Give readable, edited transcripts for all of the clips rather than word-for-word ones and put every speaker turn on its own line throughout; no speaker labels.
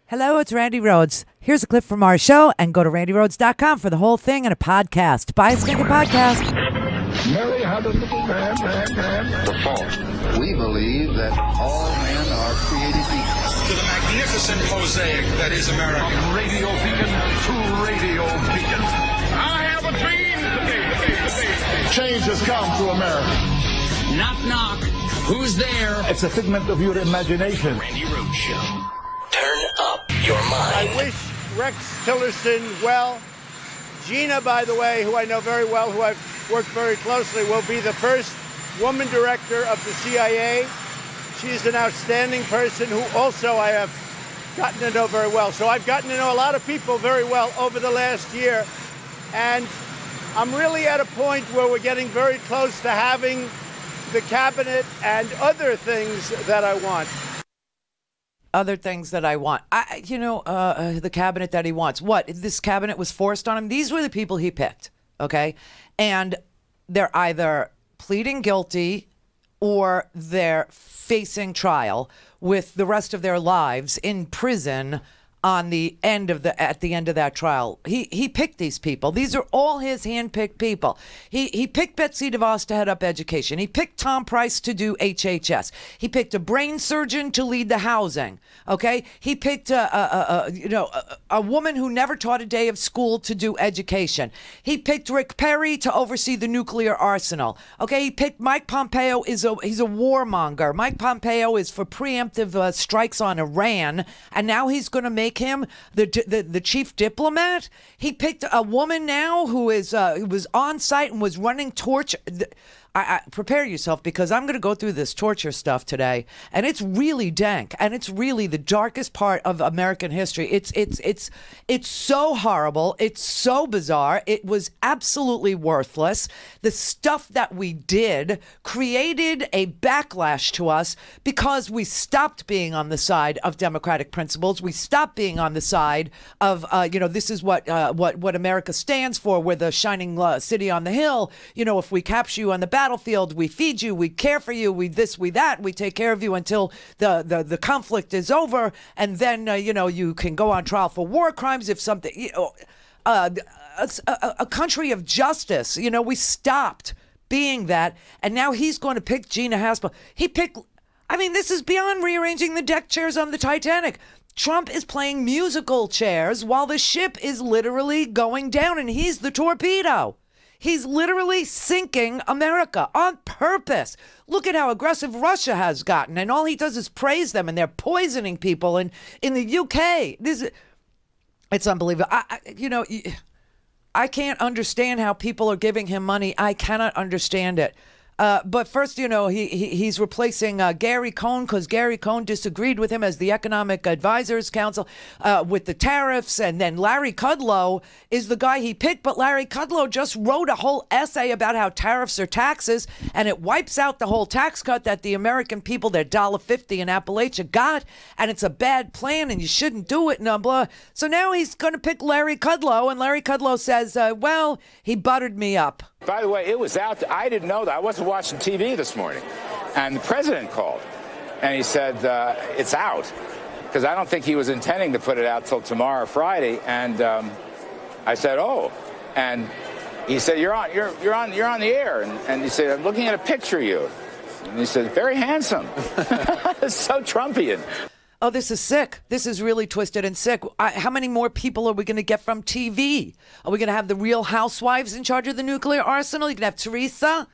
Hello, it's Randi Rhodes. Here's a clip from our show, and go to randirhodes.com for the whole thing and a podcast. Buy a stinking podcast.
Mary had a little man. The fall.
We believe that all men are created equal.
To the magnificent mosaic that is America.
From radio beacon to radio beacon. I have a dream today. Change has come to America.
Knock, knock. Who's there?
It's a figment of your imagination.
Randi Rhodes Show. Turn up your mind.
I wish Rex Tillerson well. Gina, by the way, who I know very well, who I've worked very closely, will be the first woman director of the CIA. She's an outstanding person who also I have gotten to know very well. So I've gotten to know a lot of people very well over the last year. And I'm really at a point where we're getting very close to having the cabinet and other things that I want.
Other things that I want. The cabinet that he wants. What? This cabinet was forced on him? These were the people he picked, okay? And they're either pleading guilty or they're facing trial with the rest of their lives in prison at the end of that trial. He picked these people. These are all his hand-picked people. He picked Betsy DeVos to head up education. He picked Tom Price to do HHS. He picked a brain surgeon to lead the housing. Okay, he picked a woman who never taught a day of school to do education. He picked Rick Perry to oversee the nuclear arsenal. Okay, he picked Mike Pompeo. He's a warmonger. Mike Pompeo is for preemptive strikes on Iran, and now he's going to make him the chief diplomat. He picked a woman now who was on site and was running torture. Prepare yourself, because I'm going to go through this torture stuff today, and it's really dank, and it's really the darkest part of American history. It's so horrible. It's so bizarre. It was absolutely worthless. The stuff that we did created a backlash to us because we stopped being on the side of democratic principles. We stopped being on the side of this is what America stands for. We're the shining city on the hill. If we capture you on the battlefield, we feed you, we care for you, we this, we that, we take care of you until the conflict is over, and then you can go on trial for war crimes if something, a country of justice. We stopped being that, and now he's going to pick Gina Haspel. This is beyond rearranging the deck chairs on the Titanic. Trump is playing musical chairs while the ship is literally going down, and he's the torpedo. He's literally sinking America on purpose. Look at how aggressive Russia has gotten, and all he does is praise them, and they're poisoning people. And in the UK, it's unbelievable. I can't understand how people are giving him money. I cannot understand it. But first, he's replacing Gary Cohn, because Gary Cohn disagreed with him as the Economic Advisors Council with the tariffs. And then Larry Kudlow is the guy he picked. But Larry Kudlow just wrote a whole essay about how tariffs are taxes, and it wipes out the whole tax cut that the American people, their $1.50 in Appalachia, got. And it's a bad plan, and you shouldn't do it, and blah. So now he's going to pick Larry Kudlow, and Larry Kudlow says, he buttered me up.
By the way, it was out. I didn't know that. I wasn't watching TV this morning. And the president called, and he said, it's out. Because I don't think he was intending to put it out till tomorrow, Friday. And I said, oh. And he said, you're on the air. And he said, I'm looking at a picture of you. And he said, very handsome. It's so Trumpian.
Oh, this is sick. This is really twisted and sick. How many more people are we going to get from TV? Are we going to have the Real Housewives in charge of the nuclear arsenal? You can have Teresa.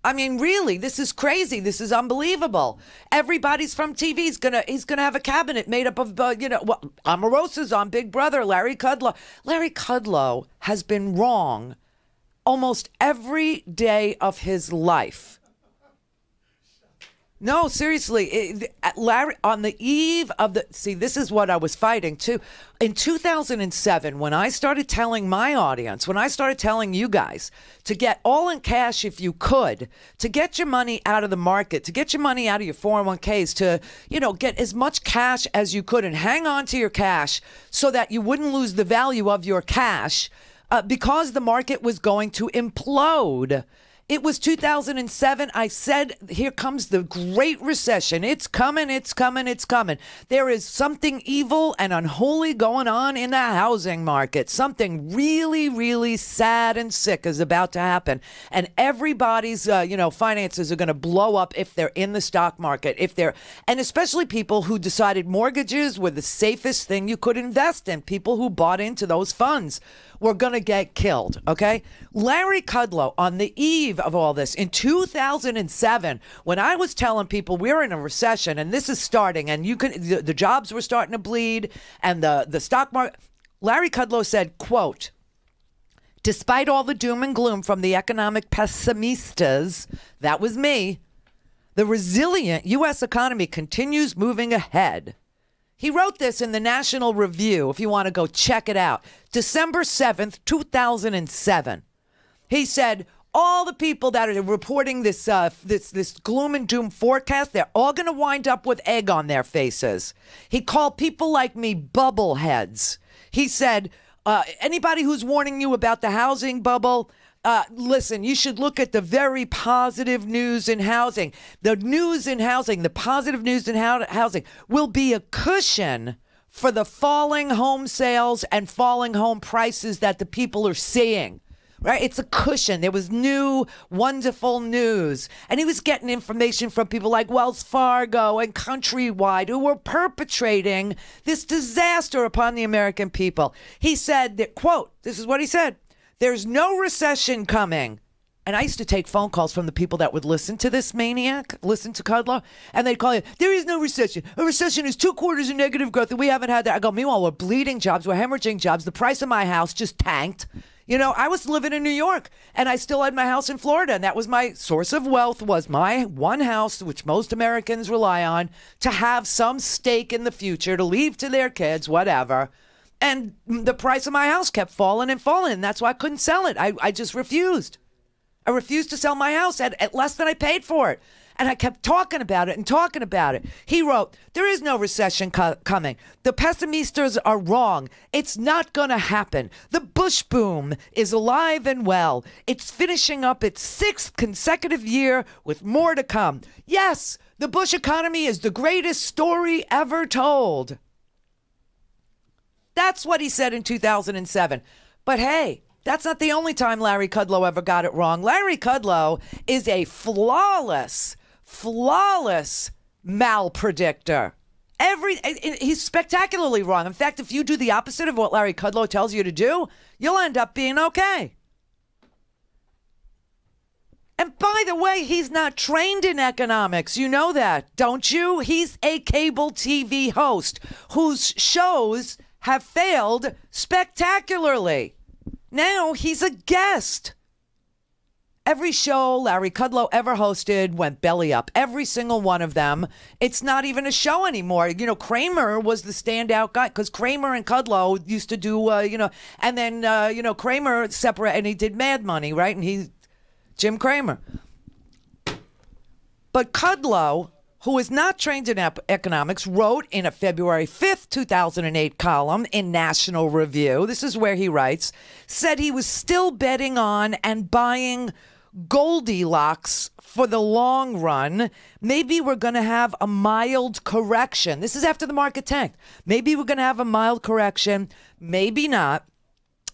Really, this is crazy. This is unbelievable. Everybody's from TV. He's gonna have a cabinet made up of Omarosa's on Big Brother. Larry Kudlow. Larry Kudlow has been wrong almost every day of his life. No, seriously, Larry, on the eve of this is what I was fighting too. In 2007, when I started telling my audience, when I started telling you guys to get all in cash if you could, to get your money out of the market, to get your money out of your 401ks, to, get as much cash as you could and hang on to your cash so that you wouldn't lose the value of your cash because the market was going to implode. It was 2007. I said, here comes the Great Recession. It's coming, it's coming, it's coming. There is something evil and unholy going on in the housing market. Something really, really sad and sick is about to happen. And everybody's, finances are going to blow up if they're in the stock market. And especially people who decided mortgages were the safest thing you could invest in. People who bought into those funds were going to get killed, okay? Larry Kudlow, on the eve of all this, in 2007, when I was telling people we're in a recession and this is starting and the jobs were starting to bleed and the stock market, Larry Kudlow said, quote, despite all the doom and gloom from the economic pessimistas, that was me, the resilient U.S. economy continues moving ahead. He wrote this in the National Review, if you want to go check it out. December 7th, 2007. He said, all the people that are reporting this gloom and doom forecast, they're all going to wind up with egg on their faces. He called people like me bubbleheads. He said, anybody who's warning you about the housing bubble, listen, you should look at the very positive news in housing. The news in housing, the positive news in housing will be a cushion for the falling home sales and falling home prices that the people are seeing. Right? It's a cushion. There was new, wonderful news. And he was getting information from people like Wells Fargo and Countrywide who were perpetrating this disaster upon the American people. He said that, quote, this is what he said, there's no recession coming. And I used to take phone calls from the people that would listen to this maniac, listen to Kudlow, and they'd call you, there is no recession. A recession is 2 quarters of negative growth, and we haven't had that. I go, meanwhile, we're bleeding jobs, we're hemorrhaging jobs. The price of my house just tanked. You know, I was living in New York, and I still had my house in Florida, and that was my source of wealth, was my one house, which most Americans rely on, to have some stake in the future, to leave to their kids, whatever. And the price of my house kept falling and falling, and that's why I couldn't sell it. I just refused. I refused to sell my house at less than I paid for it. And I kept talking about it and talking about it. He wrote, there is no recession coming. The pessimistas are wrong. It's not going to happen. The Bush boom is alive and well. It's finishing up its 6th consecutive year with more to come. Yes, the Bush economy is the greatest story ever told. That's what he said in 2007. But hey, that's not the only time Larry Kudlow ever got it wrong. Larry Kudlow is a flawless malpredictor. He's spectacularly wrong. In fact, if you do the opposite of what Larry Kudlow tells you to do, you'll end up being okay. And by the way, he's not trained in economics. You know that, don't you? He's a cable TV host whose shows have failed spectacularly. Now he's a guest. Every show Larry Kudlow ever hosted went belly up. Every single one of them. It's not even a show anymore. You know, Kramer was the standout guy because Kramer and Kudlow used to do, and then, Kramer separate and he did Mad Money, right? And Jim Kramer. But Kudlow, who is not trained in economics, wrote in a February 5th, 2008 column in National Review, this is where he writes, said he was still betting on and buying Goldilocks for the long run. Maybe we're going to have a mild correction. This is after the market tanked. Maybe we're going to have a mild correction. Maybe not.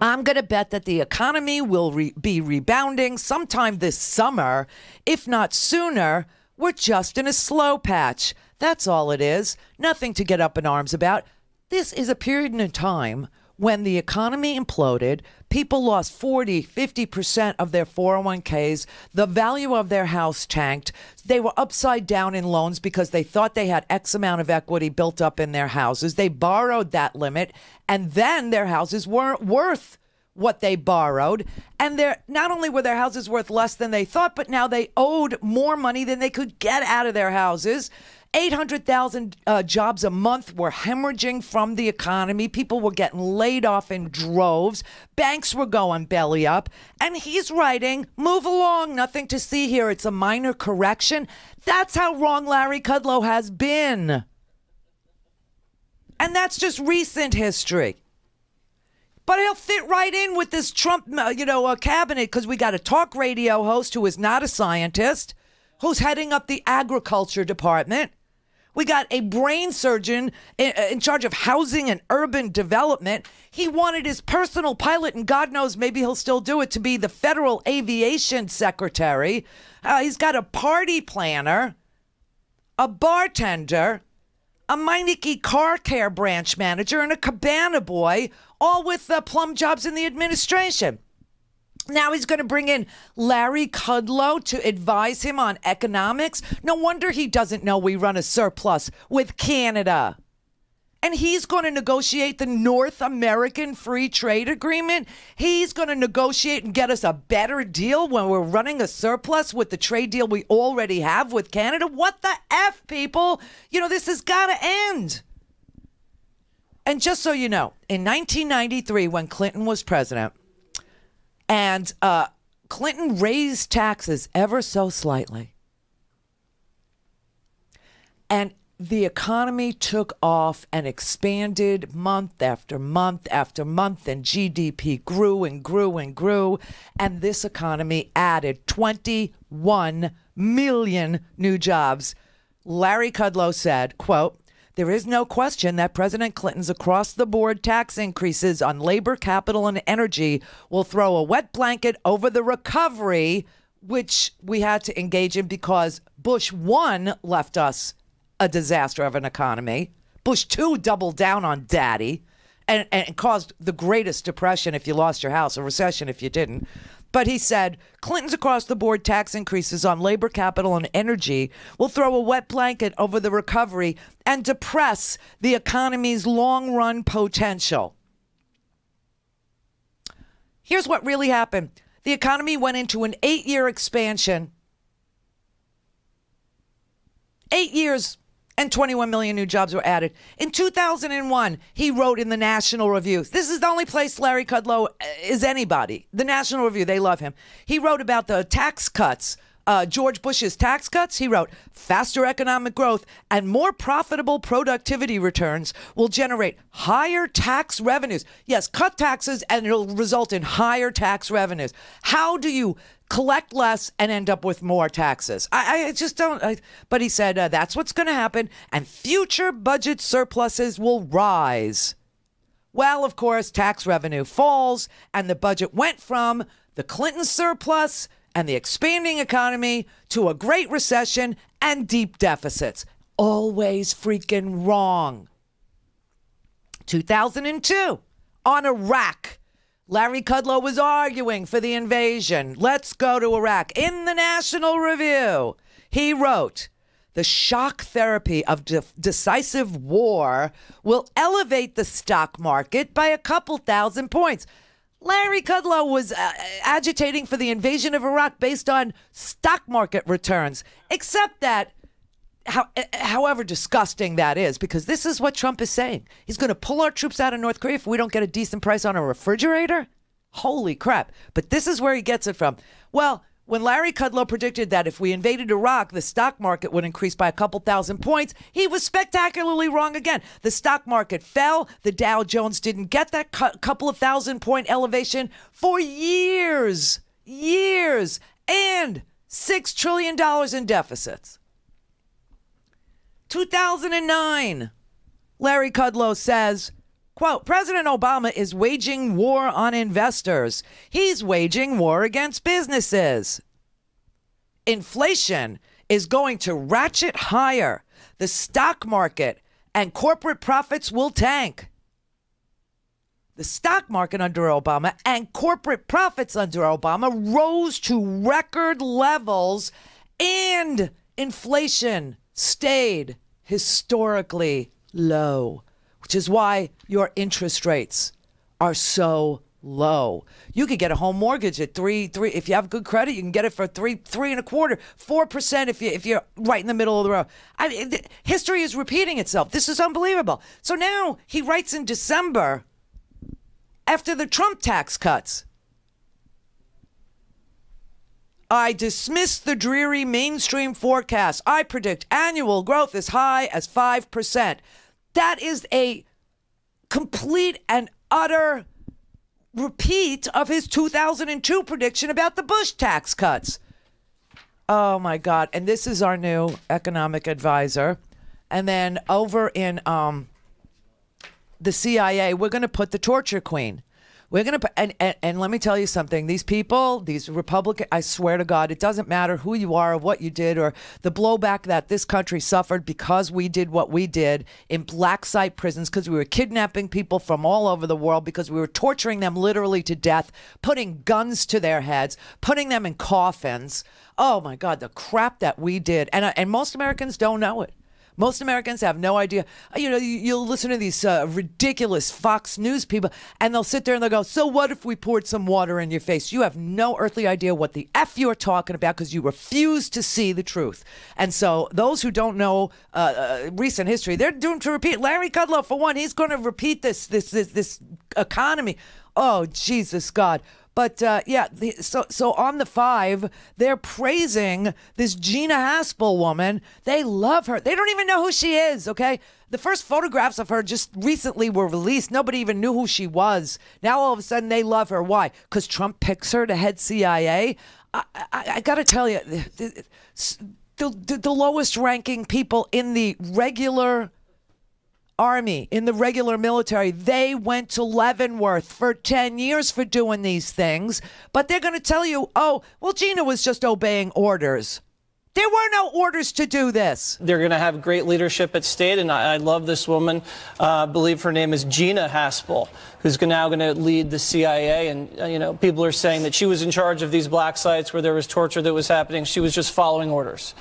I'm going to bet that the economy will be rebounding sometime this summer, if not sooner. We're just in a slow patch. That's all it is. Nothing to get up in arms about. This is a period in time when the economy imploded. People lost 40, 50% of their 401ks. The value of their house tanked. They were upside down in loans because they thought they had X amount of equity built up in their houses. They borrowed that limit, and then their houses weren't worth what they borrowed, and not only were their houses worth less than they thought, but now they owed more money than they could get out of their houses. 800,000 jobs a month were hemorrhaging from the economy. People were getting laid off in droves. Banks were going belly up. And he's writing, move along, nothing to see here. It's a minor correction. That's how wrong Larry Kudlow has been. And that's just recent history. But he'll fit right in with this Trump, cabinet, because we got a talk radio host who is not a scientist, who's heading up the agriculture department. We got a brain surgeon in charge of housing and urban development. He wanted his personal pilot, and God knows maybe he'll still do it, to be the federal aviation secretary. He's got a party planner, a bartender, a Meineke car care branch manager, and a cabana boy, all with plum jobs in the administration. Now he's going to bring in Larry Kudlow to advise him on economics. No wonder he doesn't know we run a surplus with Canada. And he's going to negotiate the North American Free Trade Agreement. He's going to negotiate and get us a better deal when we're running a surplus with the trade deal we already have with Canada. What the F, people? This has got to end. And just so you know, in 1993, when Clinton was president, and Clinton raised taxes ever so slightly, and the economy took off and expanded month after month after month, and GDP grew and grew and grew, and this economy added 21 million new jobs. Larry Kudlow said, quote, "There is no question that President Clinton's across-the-board tax increases on labor, capital, and energy will throw a wet blanket over the recovery, which we had to engage in because Bush 1 left us a disaster of an economy. Bush 2 doubled down on daddy and caused the greatest depression if you lost your house, a recession if you didn't. But he said, Clinton's across-the-board tax increases on labor, capital, and energy will throw a wet blanket over the recovery and depress the economy's long-run potential." Here's what really happened. The economy went into an 8-year expansion. 8 years and 21 million new jobs were added. In 2001, he wrote in the National Review. This is the only place Larry Kudlow is anybody. The National Review, they love him. He wrote about the tax cuts, George Bush's tax cuts. He wrote, "Faster economic growth and more profitable productivity returns will generate higher tax revenues." Yes, cut taxes and it'll result in higher tax revenues. How do you collect less and end up with more taxes? I just don't. But he said that's what's going to happen, and future budget surpluses will rise. Well, of course, tax revenue falls, and the budget went from the Clinton surplus and the expanding economy to a great recession and deep deficits. Always freaking wrong. 2002, on Iraq. Larry Kudlow was arguing for the invasion. Let's go to Iraq. In the National Review, he wrote, "The shock therapy of decisive war will elevate the stock market by a couple thousand points." Larry Kudlow was agitating for the invasion of Iraq based on stock market returns, except that, however disgusting that is, because this is what Trump is saying. He's going to pull our troops out of North Korea if we don't get a decent price on a refrigerator? Holy crap. But this is where he gets it from. Well, when Larry Kudlow predicted that if we invaded Iraq, the stock market would increase by a couple thousand points, he was spectacularly wrong again. The stock market fell. The Dow Jones didn't get that couple of thousand-point elevation for years, and $6 trillion in deficits. 2009, Larry Kudlow says, quote, "President Obama is waging war on investors. He's waging war against businesses. Inflation is going to ratchet higher. The stock market and corporate profits will tank." The stock market under Obama and corporate profits under Obama rose to record levels, and inflation stayed historically low, which is why your interest rates are so low. You could get a home mortgage at three. If you have good credit, you can get it for 3.25%, 4% if you're right in the middle of the road. I mean, history is repeating itself. This is unbelievable. So now he writes in December, after the Trump tax cuts, "I dismiss the dreary mainstream forecast. I predict annual growth as high as 5%. That is a complete and utter repeat of his 2002 prediction about the Bush tax cuts. Oh, my God. And this is our new economic advisor. And then over in the CIA, we're going to put the torture queen. We're going to put, and let me tell you something. These people, these Republicans, I swear to God, it doesn't matter who you are or what you did or the blowback that this country suffered because we did what we did in black site prisons, because we were kidnapping people from all over the world, because we were torturing them literally to death, putting guns to their heads, putting them in coffins. Oh, my God, the crap that we did. And most Americans don't know it. Most Americans have no idea. You know, you'll listen to these ridiculous Fox News people, and they'll sit there and they'll go, so what if we poured some water in your face? You have no earthly idea what the F you're talking about because you refuse to see the truth. And so those who don't know recent history, they're doomed to repeat. Larry Kudlow, for one, he's going to repeat this economy. Oh, Jesus God. But yeah, so on the 5, they're praising this Gina Haspel woman. They love her. They don't even know who she is, okay? The first photographs of her just recently were released. Nobody even knew who she was. Now all of a sudden they love her. Why? Because Trump picks her to head CIA? I got to tell you, the lowest ranking people in the regular Army, in the regular military, they went to Leavenworth for 10 years for doing these things, but they're going to tell you, oh, well, Gina was just obeying orders. There were no orders to do this.
They're going to have great leadership at state, and I love this woman. I believe her name is Gina Haspel, who's now going to lead the CIA. And, you know, people are saying that she was in charge of these black sites where there was torture that was happening. She was just following orders.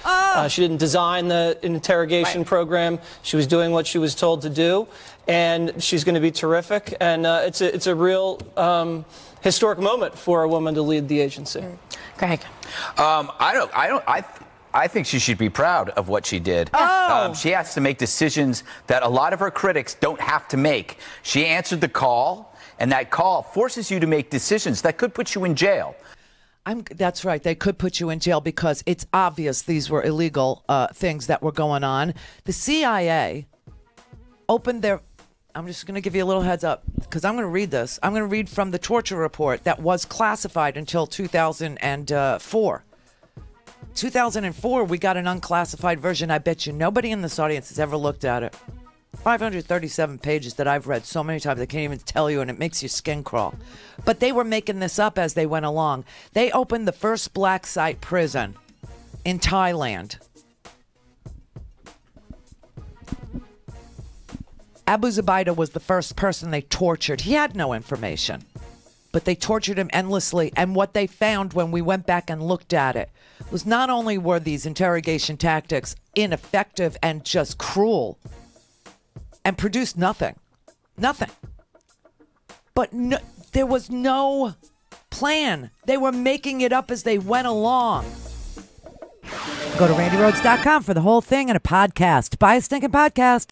She didn't design the interrogation program. She was doing what she was told to do, and she's going to be terrific. And it's a real historic moment for a woman to lead the agency.
Greg.
I think she should be proud of what she did. She has to make decisions that a lot of her critics don't have to make. She answered the call, and that call forces you to make decisions that could put you in jail.
That's right. They could put you in jail because it's obvious these were illegal things that were going on. The CIA opened their... I'm just going to give you a little heads up because I'm going to read this. I'm going to read from the torture report that was classified until 2004. 2004, we got an unclassified version. I bet you nobody in this audience has ever looked at it. 537 pages that I've read so many times I can't even tell you, and it makes your skin crawl. But they were making this up as they went along. They opened the first black site prison in Thailand. Abu Zubaydah was the first person they tortured. He had no information, but they tortured him endlessly. And what they found when we went back and looked at it was not only were these interrogation tactics ineffective and just cruel and produced nothing, but there was no plan. They were making it up as they went along. Go to RandiRhodes.com for the whole thing and a podcast. Buy a stinking podcast.